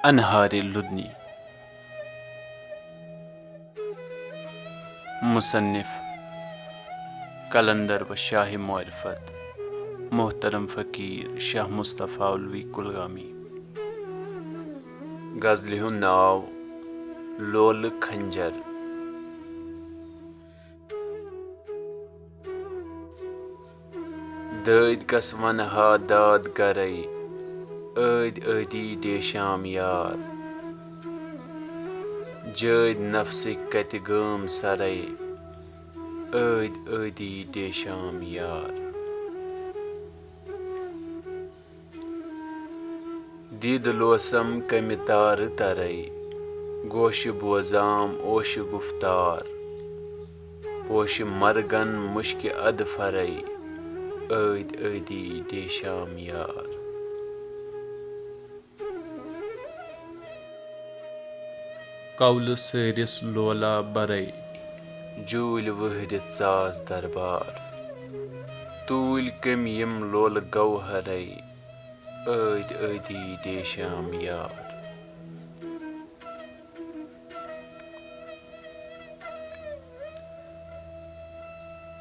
انہار لدنی. مصنف قلندر و شاہ معرفت محترم فقیر شاہ مصطفیٰ ulvi kulgami. غزلہِ ہُنٛد ناو لولہ خنجر. دٲدۍ کس ونہا داد گرے ٲدۍ ٲدی ڈیشام یار. جٲدۍ نفسٕکۍ کتہِ گٲم سرے ٲدۍ ٲدی ڈیشام یار. دیٖدٕ لوسم کمہِ تارٕ ترے گوشہِ بوزام اوشہِ گفتار. پوشہِ مرگن مشکہِ ادٕ فرے ٲدۍ ٲدی ڈیشام یار. قولہٕ سٲرِس لولہ برے جوٗلۍ ؤہرِتھ ژاس دربار. توٗلۍ کٔمۍ یِم لولہٕ گوہرے ٲدۍ ٲدی ڈیشام یار.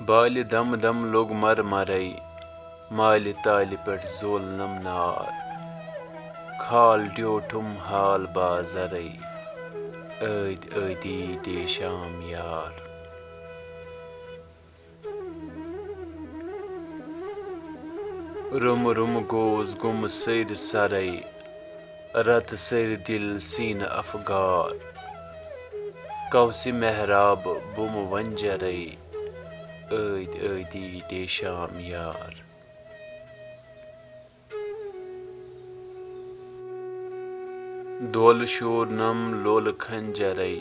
بالہِ دم دم لوٚگ مرمرے مالہِ تالہِ پٮ۪ٹھ زول نمنار. کھال ڈیوٹھُم حال بازرے ٲدۍ ٲدی ڈیشام یار. روٚمہٕ روٚمہٕ گوس گوٚمہٕ سٔرۍ سرے رتہٕ سٔرۍ دِل سیٖنہٕ افگار. کوسہِ محرابہٕ بومہٕ ونجرے ٲدۍ ٲدی ڈیشام یار. دولہٕ شورنم لولہٕ خنجرے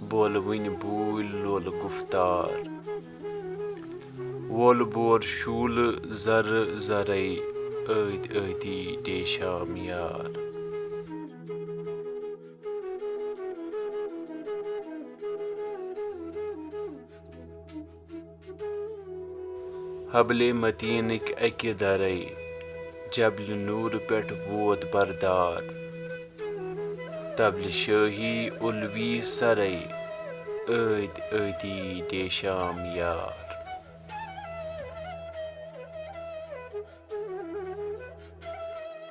بولہٕ وٕنہِ بوٗلۍ لولہٕ گفتار. وولہٕ بور شوٗلہٕ زرٕ زرے ٲدۍ ٲدی ڈیشام یار. حبلے متیٖنٕکۍ اکہِ درے جبلہِ نوٗرٕ پٮ۪ٹھ ووت بردار. تبلہِ شٲہی ulvi سرے ٲدۍ ٲدی ڈیشام یار.